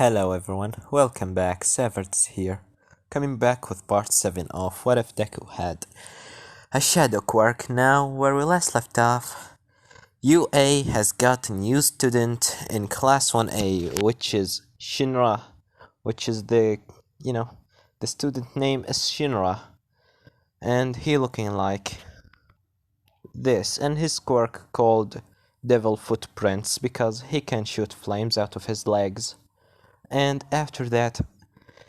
Hello everyone, welcome back, Severts here. Coming back with part 7 of What If Deku Had a Shadow Quirk. Now, where we last left off, UA has got a new student in Class 1A, which is Shinra, which is the student name is Shinra. And he looking like this, and his quirk called Devil Footprints because he can shoot flames out of his legs. And after that,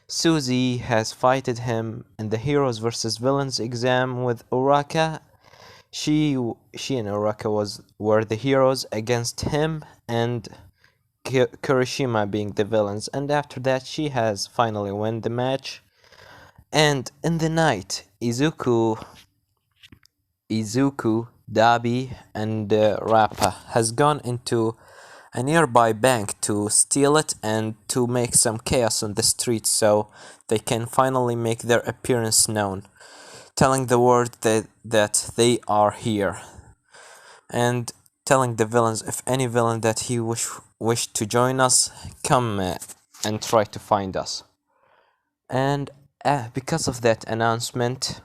Suzy has fighted him in the Heroes vs Villains exam with Uraka. She and Uraka were the heroes against him and Kurishima being the villains. And after that, she has finally won the match. And in the night, Izuku, Dabi, and Rappa has gone into a nearby bank to steal it and to make some chaos on the streets so they can finally make their appearance known, telling the world that they are here, and telling the villains if any villain that he wish to join us, come and try to find us. And because of that announcement,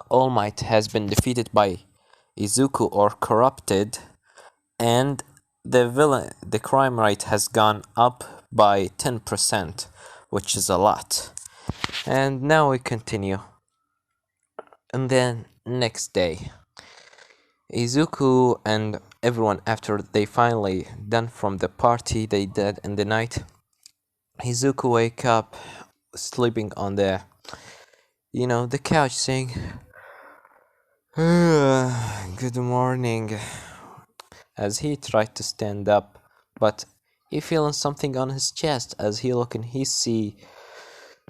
All Might has been defeated by Izuku or corrupted, and the crime rate has gone up by 10%, which is a lot. And now we continue. And then next day, Izuku and everyone, after they finally done from the party they did in the night, Izuku wake up sleeping on the couch saying, good morning, as he tried to stand up, but he feeling something on his chest. As he look and he see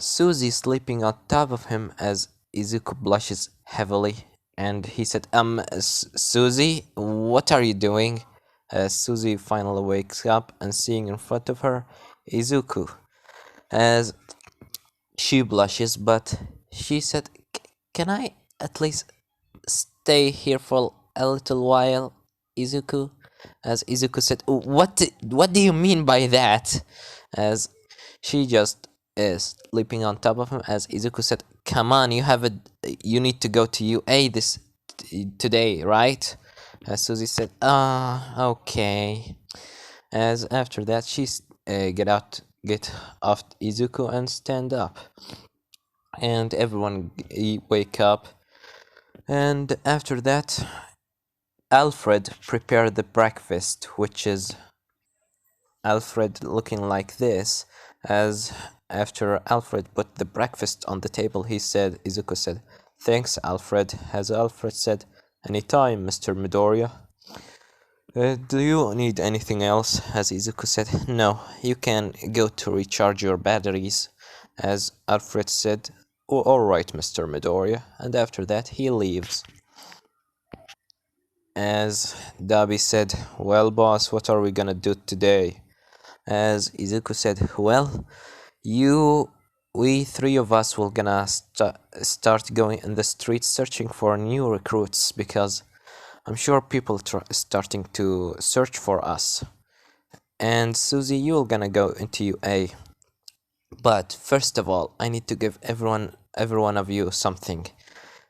Suzy sleeping on top of him, as Izuku blushes heavily, and he said, Suzy, what are you doing? As Suzy finally wakes up and seeing in front of her Izuku, as she blushes, but she said, can I at least stay here for a little while, Izuku? As Izuku said, what do you mean by that? As she just is sleeping on top of him, as Izuku said, come on, you need to go to UA today, right? As Suzy said, okay. As after that, she get off Izuku and stand up, and everyone wake up. And after that, Alfred prepared the breakfast, which is Alfred looking like this. As after Alfred put the breakfast on the table, Izuku said, thanks, Alfred. As Alfred said, anytime, Mr. Midoriya. Do you need anything else? As Izuku said, no, you can go to recharge your batteries. As Alfred said, alright, Mr. Midoriya. And after that, he leaves. As Dabi said, well, boss, what are we gonna do today? As Izuku said, well, we three of us will gonna start going in the streets searching for new recruits, because I'm sure people starting to search for us. And Suzy, you're gonna go into UA. But first of all, I need to give every one of you something.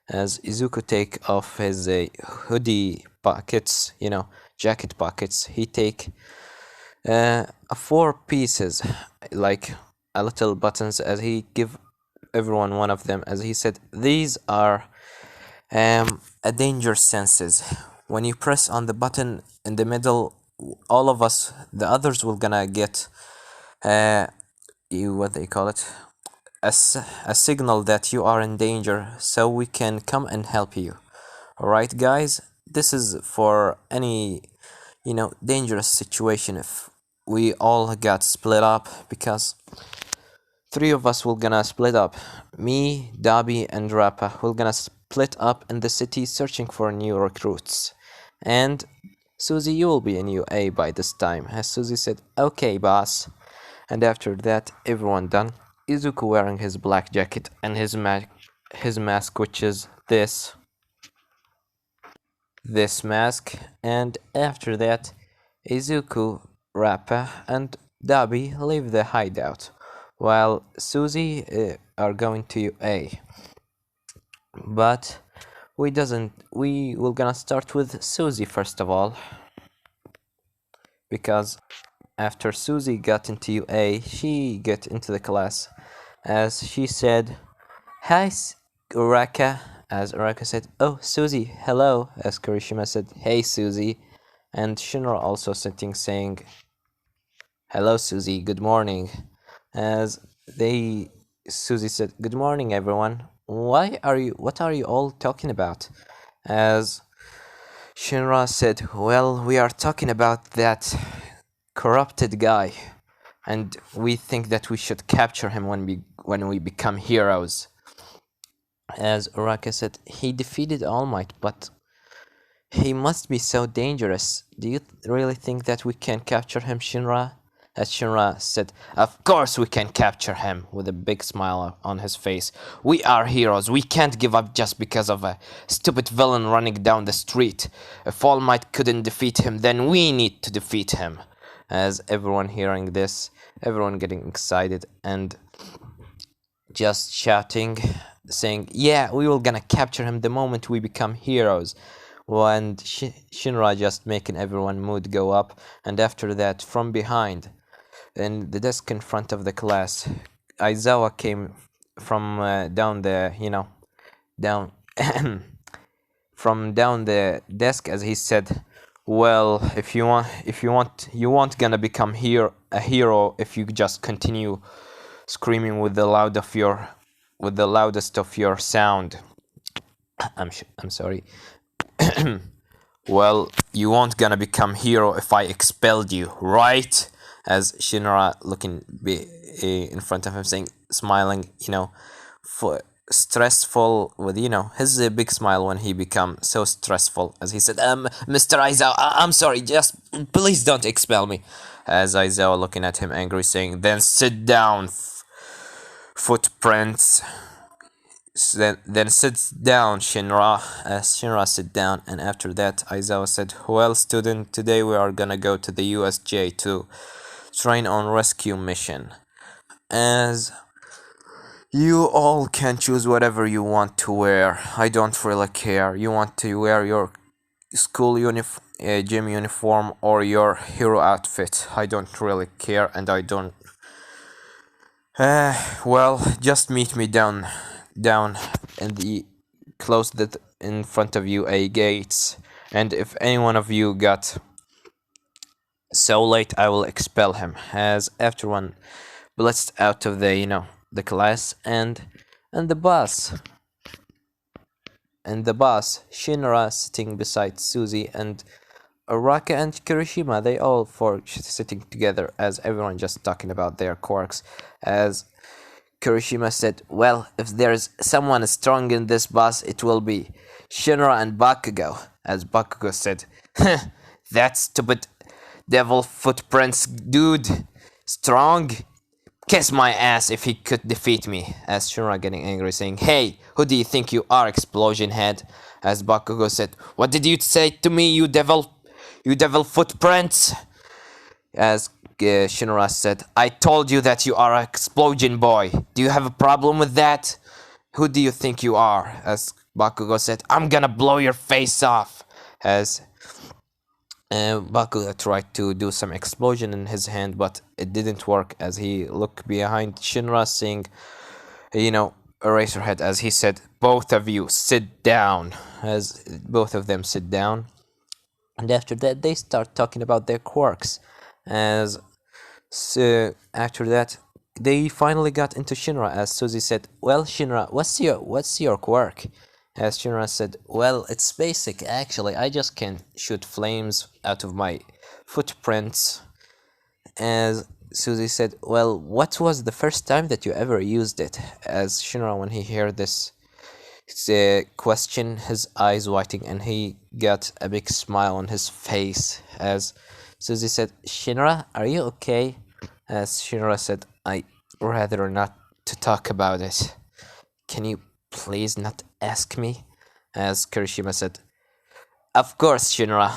As Izuku take off his hoodie pockets, jacket pockets, he take 4 pieces, like a little buttons, as he give everyone one of them, as he said, these are a danger senses. When you press on the button in the middle, all of us, the others, will gonna get what they call it, a signal that you are in danger, so we can come and help you. Alright, guys, this is for any dangerous situation if we all got split up, because 3 of us will gonna split up. Me, Dabi, and Rappa will gonna split up in the city searching for new recruits. And Suzy, you will be in UA by this time. As Suzy said, okay, boss. And after that, everyone done. Izuku wearing his black jacket and his mask, which is this mask. And after that, Izuku, Rappa, and Dabi leave the hideout, while Susie are going to A. But we will gonna start with Susie first of all, because after Susie got into UA, she got into the class. As she said, "Hi, Uraka." As Uraka said, "Oh, Susie, hello." As Karishima said, "Hey, Susie." And Shinra also sitting saying, "Hello, Susie, good morning." As they, Susie said, "Good morning, everyone. What are you all talking about?" As Shinra said, "Well, we are talking about that corrupted guy, and we think that we should capture him when we become heroes." As Uraka said, "He defeated All Might, but he must be so dangerous. Do you really think that we can capture him, Shinra?" As Shinra said, "Of course we can capture him," with a big smile on his face. "We are heroes. We can't give up just because of a stupid villain running down the street. If All Might couldn't defeat him, then we need to defeat him." As everyone hearing this, everyone getting excited and just shouting, saying, "Yeah, we will gonna capture him the moment we become heroes." And Shinra just making everyone mood go up. And after that, from behind, in the desk in front of the class, Aizawa came from down the, down from down the desk, as he said, "Well, you won't gonna become a hero if you just continue screaming with with the loudest of your sound." I'm sorry. "Well, you won't gonna become hero if I expelled you, right?" As Shinra looking in front of him, saying, smiling, for stressful with his big smile when he become so stressful. As he said, "Mr. Aizawa, I'm sorry, just please don't expel me." As Aizawa looking at him angry, saying, "Then sit down, footprints." Then sits down, Shinra. As Shinra sit down, and after that, Aizawa said, "Well, student, today we are gonna go to the USJ to train on rescue mission. As you all can choose whatever you want to wear. I don't really care. You want to wear your school gym uniform or your hero outfit. I don't really care, and I don't. Well, just meet me down in the close that in front of you a gates, and if any one of you got so late, I will expel him." As after one blitzed out of the class, and the bus Shinra sitting beside Susie, and Araka and Kirishima, they all four sitting together, as everyone just talking about their quirks. As Kirishima said, "Well, if there's someone strong in this bus, it will be Shinra and Bakugo." As Bakugo said, "That stupid devil footprints dude. Strong? Kiss my ass if he could defeat me." As Shinra getting angry, saying, "Hey, who do you think you are, explosion head?" As Bakugo said, "What did you say to me, you devil footprints?" As Shinra said, "I told you that you are an explosion boy. Do you have a problem with that? Who do you think you are?" As Bakugo said, "I'm gonna blow your face off." As Bakugo tried to do some explosion in his hand, but it didn't work. As he looked behind Shinra, seeing, Eraserhead, as he said, "Both of you sit down." As both of them sit down, and after that they start talking about their quirks. As So after that, they finally got into Shinra. As Suzy said, "Well, Shinra, what's your quirk?" As Shinra said, "Well, it's basic actually. I just can shoot flames out of my footprints." As Suzy said, "Well, what was the first time that you ever used it?" As Shinra, when he heard this question, his eyes whiting, and he got a big smile on his face. As Suzy said, "Shinra, are you okay?" As Shinra said, "I rather not to talk about it. Can you please not ask me?" As Kirishima said, "Of course, Shinra.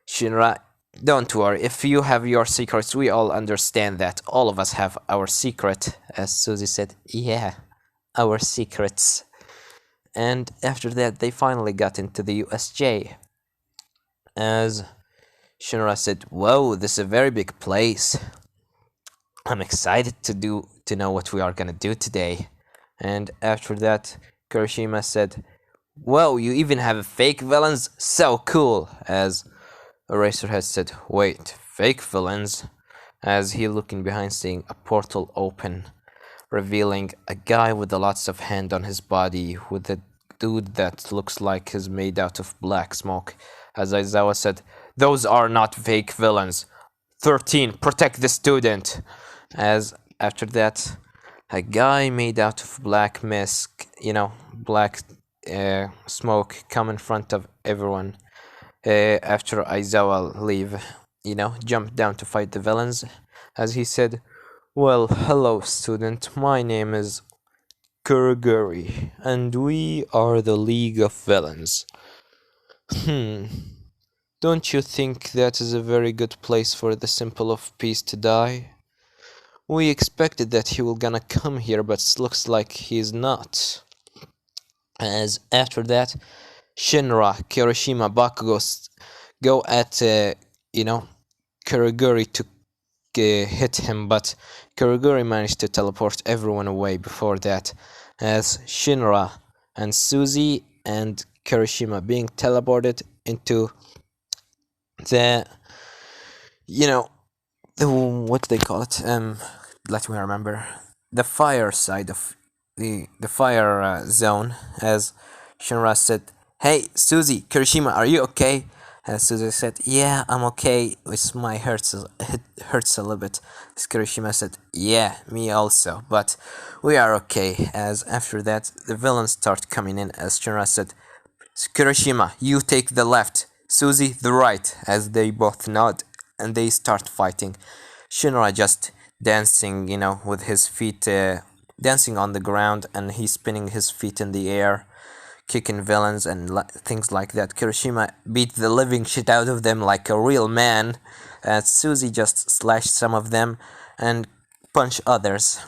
Shinra, Don't worry, if you have your secrets, we all understand that. All of us have our secret, as Susie said. Yeah, our secrets. And after that, they finally got into the USJ. As Shinra said, "Whoa, this is a very big place. I'm excited to know what we are gonna do today." And after that, Kirishima said, "Whoa, you even have fake villains? So cool!" As Eraserhead said, "Wait, fake villains?" As he looking behind, seeing a portal open, revealing a guy with a lots of hand on his body, with a dude that looks like he's made out of black smoke. As Aizawa said, "Those are not fake villains. 13, protect the student." As after that, a guy made out of black mist, black smoke, come in front of everyone. After Aizawa leave, jump down to fight the villains. As he said, "Well, hello, student. My name is Kuruguri, and we are the League of Villains. Hmm, don't you think that is a very good place for the Simple of Peace to die? We expected that he will gonna come here, but looks like he's not." As after that, Shinra, Kirishima, Bakugo go at, Kuruguri to hit him, but Kuruguri managed to teleport everyone away before that, as Shinra and Suzy and Kirishima being teleported into the, you know, what do they call it? Let me remember. The fire side of the fire zone, as Shinra said, "Hey, Suzy, Kirishima, are you okay?" As Suzy said, "Yeah, I'm okay. My it hurts a little bit." As Kirishima said, "Yeah, me also, but we are okay." As after that, the villains start coming in. As Shinra said, "Kirishima, you take the left, Suzy the right," as they both nod and they start fighting. Shinra just dancing, with his feet dancing on the ground, and he's spinning his feet in the air, kicking villains and things like that. Kirishima beat the living shit out of them like a real man. Suzy just slashed some of them and punch others,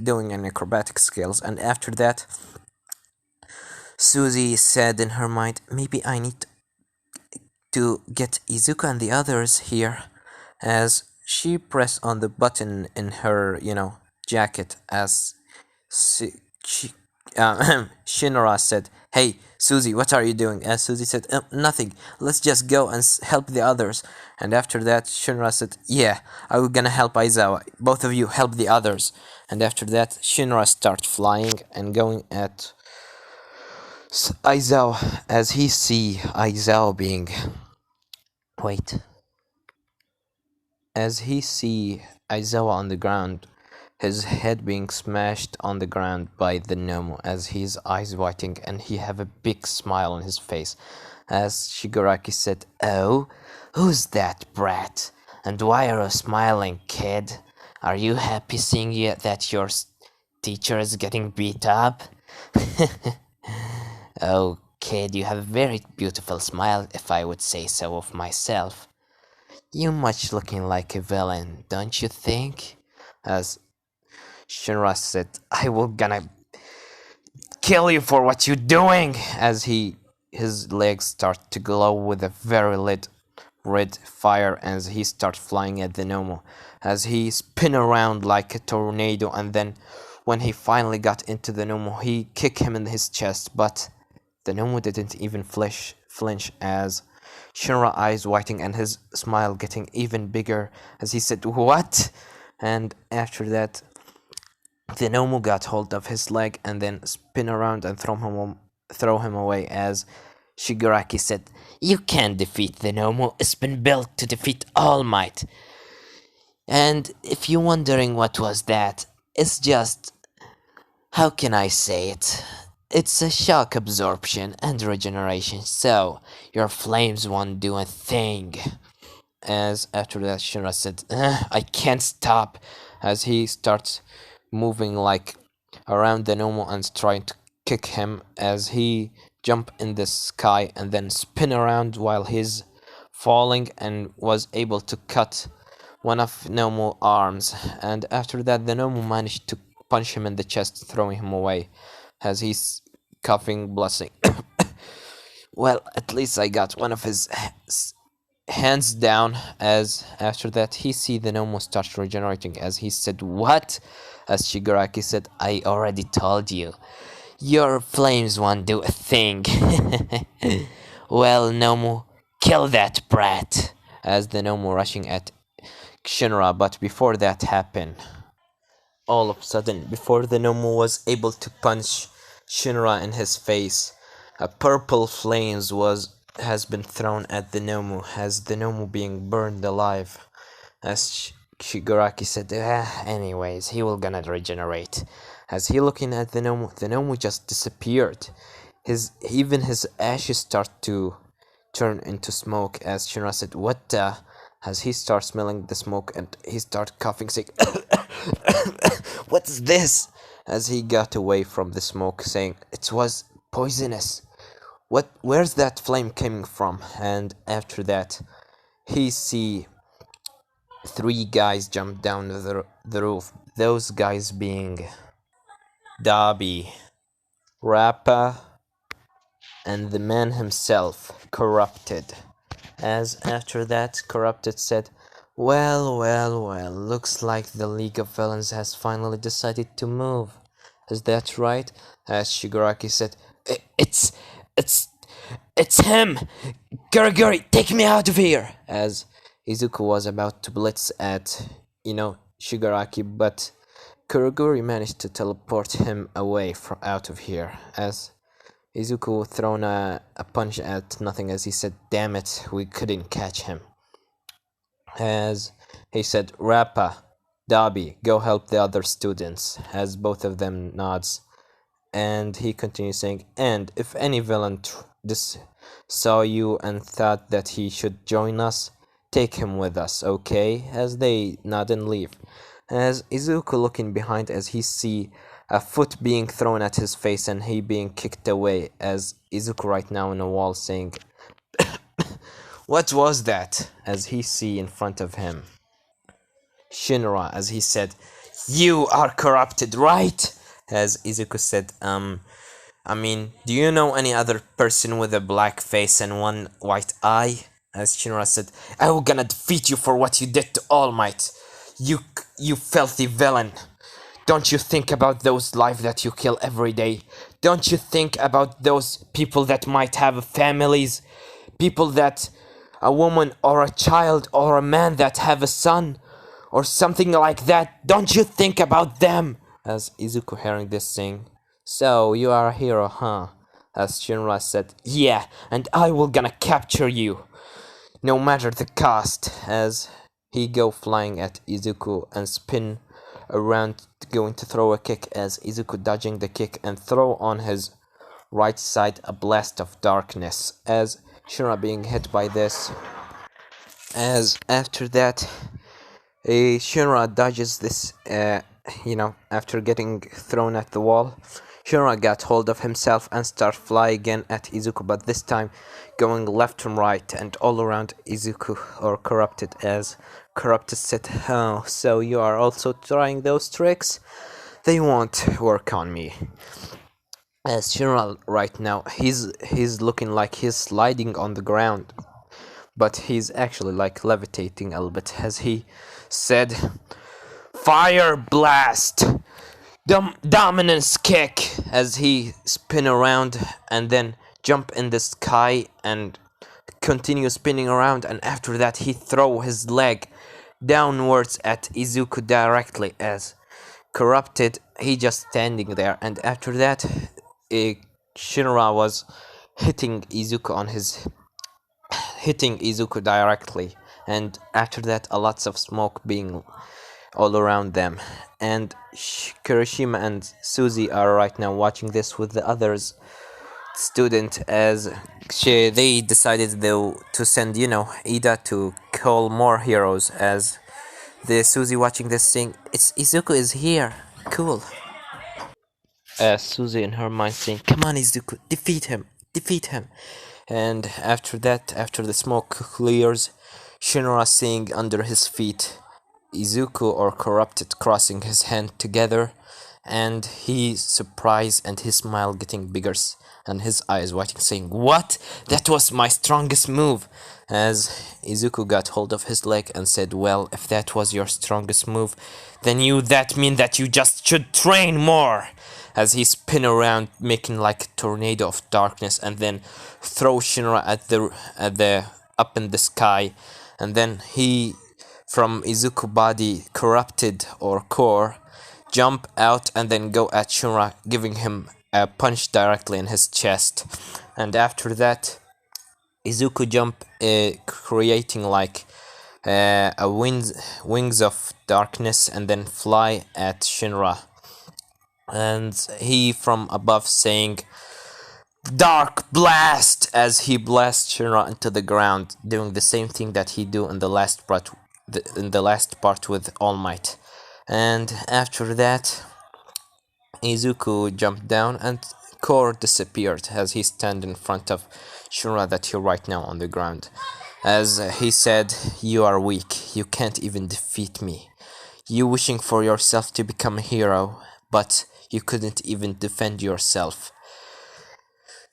doing an acrobatic skills. And after that, Suzy said in her mind, "Maybe I need to get Izuka and the others here," as she pressed on the button in her, jacket, as she, Shinra said, "Hey, Suzy, what are you doing?" As Suzy said, "Nothing. Let's just go and help the others." And after that, Shinra said, "Yeah, I will gonna help Aizawa. Both of you help the others." And after that, Shinra start flying and going at Aizawa, as he see Aizawa being... Wait. As he see Aizawa on the ground, his head being smashed on the ground by the Nomu, as his eyes whiting and he have a big smile on his face. As Shigaraki said, "Oh, who's that brat? And why are you smiling, kid? Are you happy seeing that your teacher is getting beat up?" "Oh, kid, you have a very beautiful smile, if I would say so of myself. You much looking like a villain, don't you think?" As Shinra said, "I will gonna kill you for what you're doing." As his legs start to glow with a very red fire, as he starts flying at the Nomo, as he spin around like a tornado, and then when he finally got into the Nomo, he kicked him in his chest, but the Nomo didn't even flinch, as Shinra eyes whiting and his smile getting even bigger, as he said, "What?" And after that, the Nomu got hold of his leg and then spin around and throw him away, as Shigaraki said, "You can't defeat the Nomu. It's been built to defeat All Might." And if you're wondering what was that, it's just... how can I say it? It's a shock absorption and regeneration, so your flames won't do a thing. As after that, Shinra said, "I can't stop," as he starts moving like around the Nomo and trying to kick him, as he jump in the sky and then spin around while his falling and was able to cut one of Nomu's arms, and after that the Nomu managed to punch him in the chest, throwing him away as he's coughing, blushing. Well, at least I got one of his hands down, as after that he see the Nomu start regenerating, as he said, "What?" As Shigaraki said, "I already told you. Your flames won't do a thing." Well, Nomu, kill that brat. As the Nomu rushing at Shinra, but before that happened, all of a sudden, before the Nomu was able to punch Shinra in his face, a purple flames has been thrown at the Nomu, as the Nomu being burned alive. As Shigaraki said, anyways, he will gonna regenerate. As he looking at the Nomu just disappeared. Even his ashes start to turn into smoke. As Shinra said, "What the?" As he starts smelling the smoke and he starts coughing, saying, "What's this?" As he got away from the smoke, saying, "It was poisonous. Where's that flame coming from?" And after that, he see three guys jump down the roof. Those guys being Dabi, Rappa, and the man himself, Corrupted. As after that, Corrupted said, well, looks like the League of Villains has finally decided to move. Is that right?" As Shigaraki said, It's, it's, it's him! Garaguri, take me out of here!" As Izuku was about to blitz at, Shigaraki, but Kuroguri managed to teleport him away from out of here, as Izuku thrown a punch at nothing, as he said, "Damn it, we couldn't catch him." As he said, "Rappa, Dabi, go help the other students," as both of them nods. And he continues saying, "And if any villain this saw you and thought that he should join us, take him with us, okay?" As they nod and leave. As Izuku looking behind, as he see a foot being thrown at his face and he being kicked away, as Izuku right now in a wall saying, "What was that?" As he see in front of him Shinra, as he said, "You are corrupted, right?" As Izuku said, I mean, do you know any other person with a black face and one white eye?" As Shinra said, "I will gonna defeat you for what you did to All Might. You filthy villain. Don't you think about those lives that you kill every day? Don't you think about those people that might have families? People that, a woman or a child or a man that have a son or something like that. Don't you think about them?" As Izuku hearing this saying, "So, you are a hero, huh?" As Shinra said, "Yeah, and I will gonna capture you, no matter the cost." As he go flying at Izuku and spin around, going to throw a kick, as Izuku dodging the kick and throw on his right side a blast of darkness, as Shinra being hit by this. As after that, Shinra dodges this, after getting thrown at the wall. Shinra got hold of himself and start fly again at Izuku, but this time going left and right and all around Izuku, or Corrupted, as Corrupted said, "Oh, so you are also trying those tricks? They won't work on me." As Shinra right now, he's looking like he's sliding on the ground, but he's actually like levitating a little bit, as he said, "Fire blast! Dominance kick!" As he spin around and then jump in the sky and continue spinning around, and after that he throw his leg downwards at Izuku directly. As Corrupted, he just standing there, and after that Shinra was hitting Izuku directly, and after that a lots of smoke being all around them, and Kirishima and Suzy are right now watching this with the others student, as they decided to send Ida to call more heroes, as the Suzy watching this saying, "It's Izuku is here, cool." Suzy in her mind saying, "Come on Izuku, defeat him." And after that, after the smoke clears, Shinra seeing under his feet Izuku or corrupted crossing his hand together, and he surprised and his smile getting bigger and his eyes whiting, saying, "What? That was my strongest move!" As Izuku got hold of his leg and said, "Well, if that was your strongest move, then that mean that you just should train more." As he spin around, making like a tornado of darkness, and then throw Shinra at the up in the sky, and then he from Izuku body corrupted or core jump out and then go at Shinra, giving him a punch directly in his chest. And after that, Izuku jump, creating like a wings of darkness, and then fly at Shinra. And he from above saying, "Dark blast!" as he blasts Shinra into the ground, doing the same thing that he do in the last part with All Might. And after that, Izuku jumped down and Core disappeared as he stand in front of Shinra that he right now on the ground. As he said, "You are weak, you can't even defeat me. You wishing for yourself to become a hero, but you couldn't even defend yourself.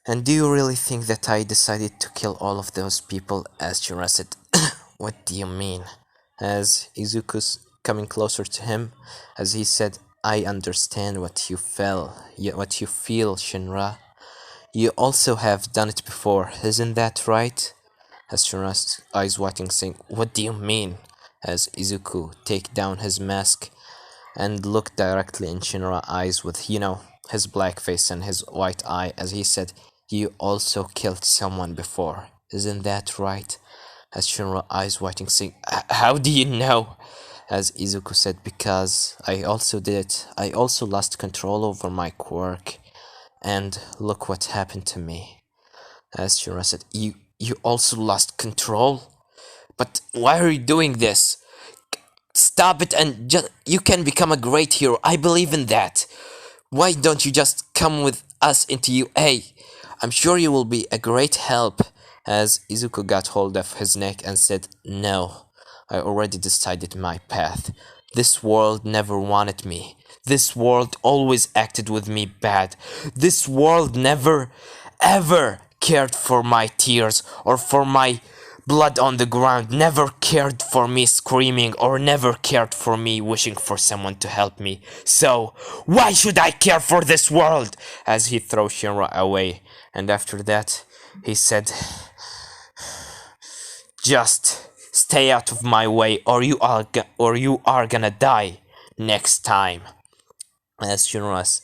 And do you really think that I decided to kill all of those people?" As Shinra said, "What do you mean?" As Izuku's coming closer to him, as he said, "I understand what you feel, Shinra. You also have done it before, isn't that right?" As Shinra's eyes whiting, saying, "What do you mean?" As Izuku take down his mask and look directly in Shinra's eyes with, his black face and his white eye, as he said, "You also killed someone before, isn't that right?" As Shinra's eyes whiting, saying, "How do you know?" As Izuku said, "Because I also did it. I also lost control over my quirk, and look what happened to me." As Shinra said, You also lost control? But why are you doing this? Stop it and you can become a great hero. I believe in that. Why don't you just come with us into UA? I'm sure you will be a great help." As Izuku got hold of his neck and said, "No, I already decided my path. This world never wanted me. This world always acted with me bad. This world never, ever cared for my tears or for my blood on the ground, never cared for me screaming, or never cared for me wishing for someone to help me. So, why should I care for this world?" As he threw Shinra away. And after that, he said, "Just stay out of my way, or you are gonna die next time." As Shinra's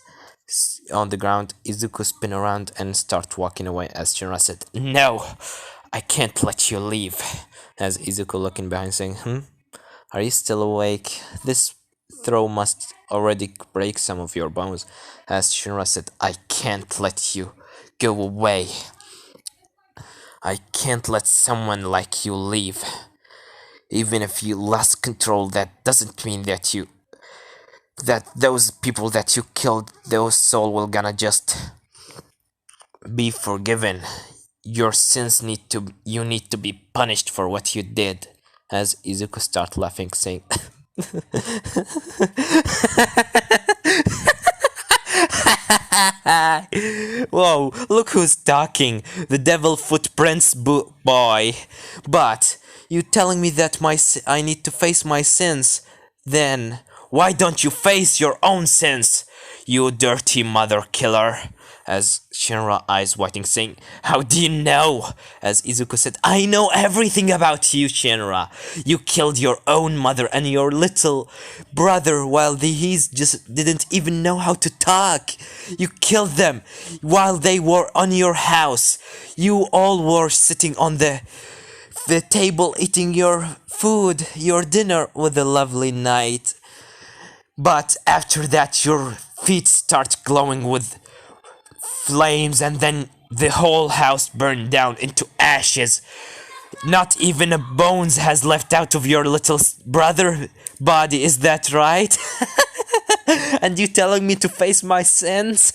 on the ground, Izuku spin around and start walking away. As Shinra said, "No, I can't let you leave." As Izuku looking behind, saying, "Are you still awake? This throw must already break some of your bones." As Shinra said, "I can't let you go away. I can't let someone like you leave. Even if you lost control, that doesn't mean that those people that you killed, those soul will gonna just be forgiven. Your sins you need to be punished for what you did." As Izuku start laughing, saying, "Whoa, look who's talking, the devil footprints boy. But you telling me that I need to face my sins? Then why don't you face your own sins, you dirty mother killer?" As Shinra eyes whiting, saying, "How do you know?" As Izuku said, "I know everything about you, Shinra. You killed your own mother and your little brother while he's just didn't even know how to talk. You killed them while they were on your house. You all were sitting on the table eating your food, your dinner with a lovely night. But after that, your feet start glowing with flames, and then the whole house burned down into ashes. Not even a bones has left out of your little brother body, is that right? And you telling me to face my sins?"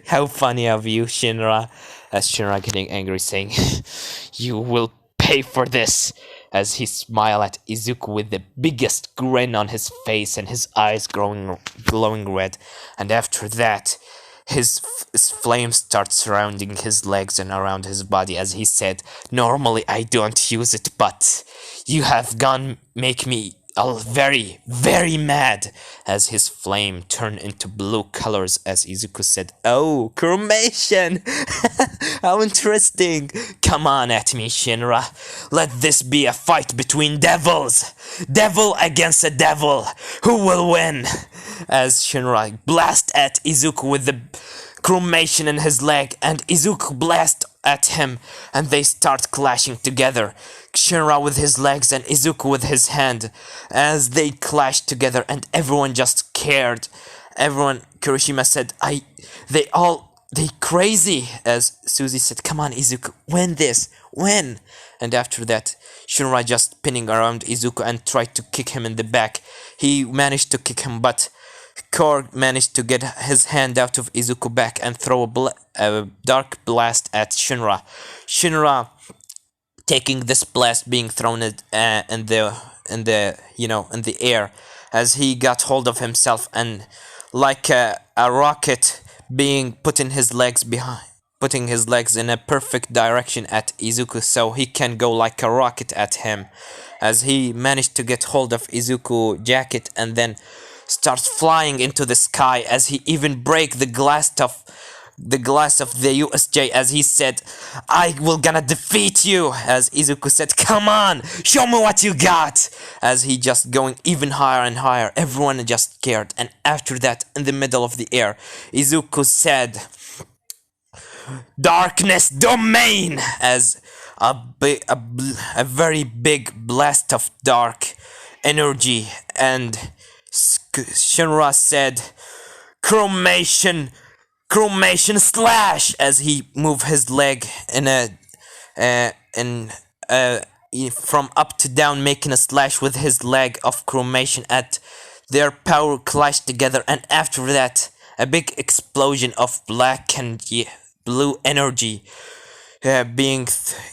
How funny of you, Shinra. as Shinra getting angry, saying, "You will pay for this," as he smiled at Izuku with the biggest grin on his face and his eyes glowing red. And after that, his flames start surrounding his legs and around his body as he said, "Normally I don't use it, but you have gone make me very, very mad," as his flame turned into blue colors as Izuku said, "Oh, cremation! How interesting! Come on at me, Shinra. Let this be a fight between devils! Devil against a devil! Who will win?" As Shinra blast at Izuku with the cremation in his leg, and Izuku blast at him, and they start clashing together. Shinra with his legs and Izuku with his hand, as they clashed together, and everyone just scared. Everyone, Kirishima said, they crazy, as Suzy said, "Come on, Izuku, win this, win." And after that, Shinra just pinning around Izuku and tried to kick him in the back. He managed to kick him, but Korg managed to get his hand out of Izuku back and throw a dark blast at Shinra. Shinra taking this blast being thrown in the air as he got hold of himself and like a rocket being putting his legs in a perfect direction at Izuku so he can go like a rocket at him as he managed to get hold of Izuku jacket and then starts flying into the sky as he even break the glass of the USJ as he said, "I will gonna defeat you," as Izuku said, "Come on, show me what you got," as he just going even higher and higher. Everyone just scared, and after that, in the middle of the air, Izuku said, "Darkness domain," as a very big blast of dark energy, and Shinra said, "Cremation slash," as he moved his leg in from up to down, making a slash with his leg of cremation. At their power clashed together, and after that, a big explosion of black and blue energy being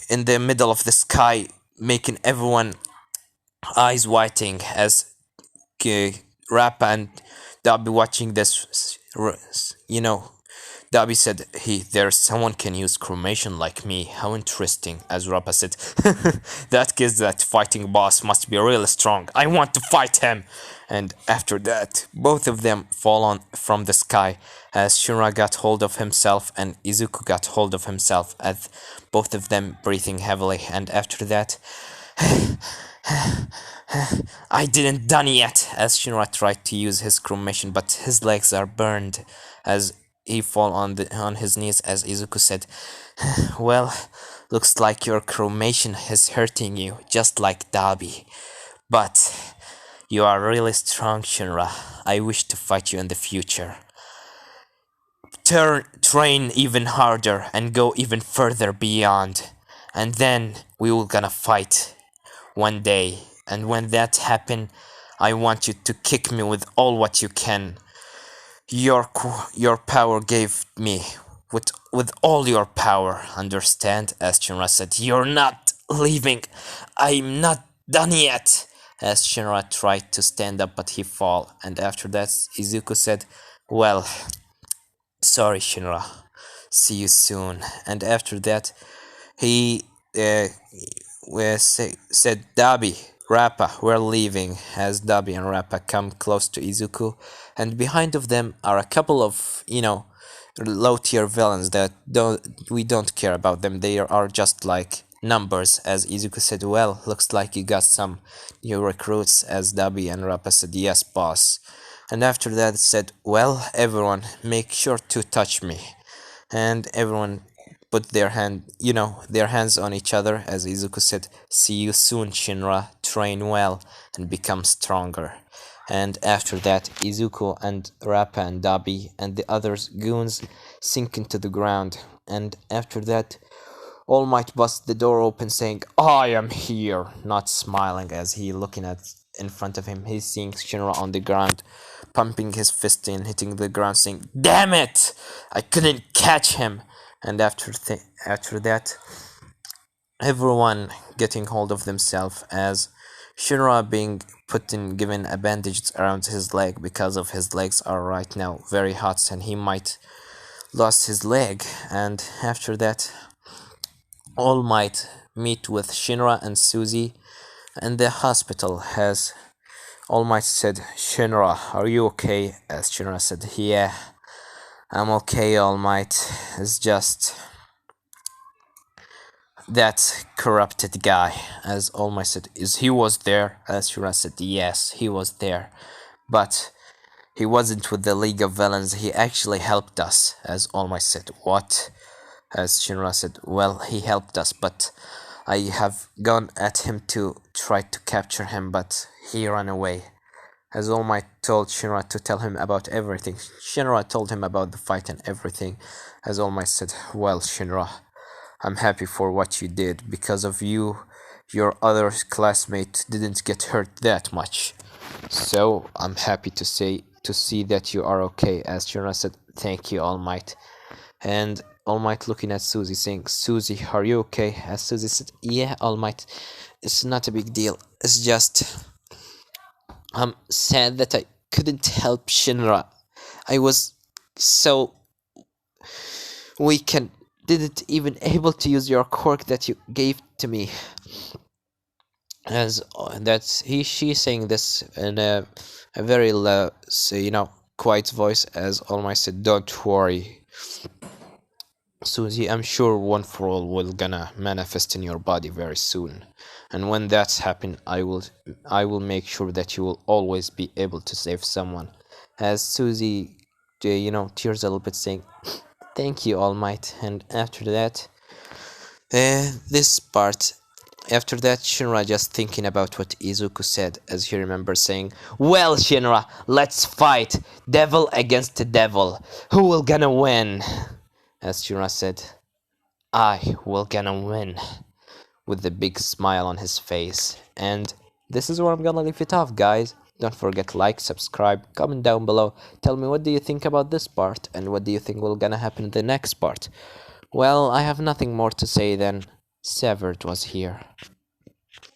in the middle of the sky, making everyone eyes whiting as Rappa and Darby watching this, Darby said, "There's someone can use cremation like me. How interesting." As Rappa said, "That kid, that fighting boss must be really strong. I want to fight him." And after that, both of them fall on from the sky as Shura got hold of himself and Izuku got hold of himself, as both of them breathing heavily. And after that, "I didn't done yet," as Shinra tried to use his cremation, but his legs are burned as he fall on his knees as Izuku said, "Well, looks like your cremation is hurting you, just like Dabi. But you are really strong, Shinra. I wish to fight you in the future. Train even harder and go even further beyond. And then we will gonna fight one day. And when that happen, I want you to kick me with all what you can. Your power gave me with all your power, understand?" As Shinra said, "You're not leaving. I'm not done yet." As Shinra tried to stand up, but he fall. And after that, Izuku said, "Well, sorry, Shinra. See you soon." And after that, he said, "Dabi, Rappa, we're leaving." As Dabi and Rappa come close to Izuku, and behind of them are a couple of, low tier villains that we don't care about them. They are just like numbers. As Izuku said, "Well, looks like you got some new recruits." As Dabi and Rappa said, "Yes, boss." And after that said, "Well, everyone, make sure to touch me." And everyone put their hands on each other as Izuku said, "See you soon, Shinra. Train well and become stronger." And after that, Izuku and Rappa and Dabi and the others goons sink into the ground. And after that, All Might busts the door open saying, "I am here," not smiling as he looking at in front of him. He's seeing Shinra on the ground, pumping his fist and hitting the ground saying, "Damn it! I couldn't catch him." And after that, everyone getting hold of themselves as Shinra being given a bandage around his leg because of his legs are right now very hot and he might lost his leg. And after that, All Might meet with Shinra and Suzy in the hospital as All Might said, Shinra, are you okay? As Shinra said, yeah, I'm okay, All Might. It's just that corrupted guy. As All Might said, is he was there? As Shinra said, yes, he was there. But he wasn't with the League of Villains, he actually helped us. As All Might said, what? As Shinra said, well, he helped us, but I have gone at him to try to capture him, but he ran away. As All Might told Shinra to tell him about everything. Shinra told him about the fight and everything. As All Might said, well, Shinra, I'm happy for what you did. Because of you, your other classmate didn't get hurt that much. So I'm happy to see that you are okay. As Shinra said, thank you, All Might. And All Might looking at Suzy saying, Suzy, are you okay? As Suzy said, yeah, All Might, it's not a big deal. It's just I'm sad that I couldn't help Shinra. I was so weak and didn't even able to use your quirk that you gave to me. As that's she saying this in a very low, so, quiet voice. As All Might said, don't worry, Susie, I'm sure one for all will gonna manifest in your body very soon. And when that's happened, I will make sure that you will always be able to save someone. As Susie, tears a little bit saying, thank you, All Might. And after that, this part, after that, Shinra just thinking about what Izuku said, as he remembers saying, well, Shinra, let's fight! Devil against the devil. Who will gonna win? As Shinra said, I will gonna win, with a big smile on his face. And this is where I'm gonna leave it off, guys. Don't forget to like, subscribe, comment down below. Tell me what do you think about this part, and what do you think will gonna happen in the next part. Well, I have nothing more to say than Severed was here.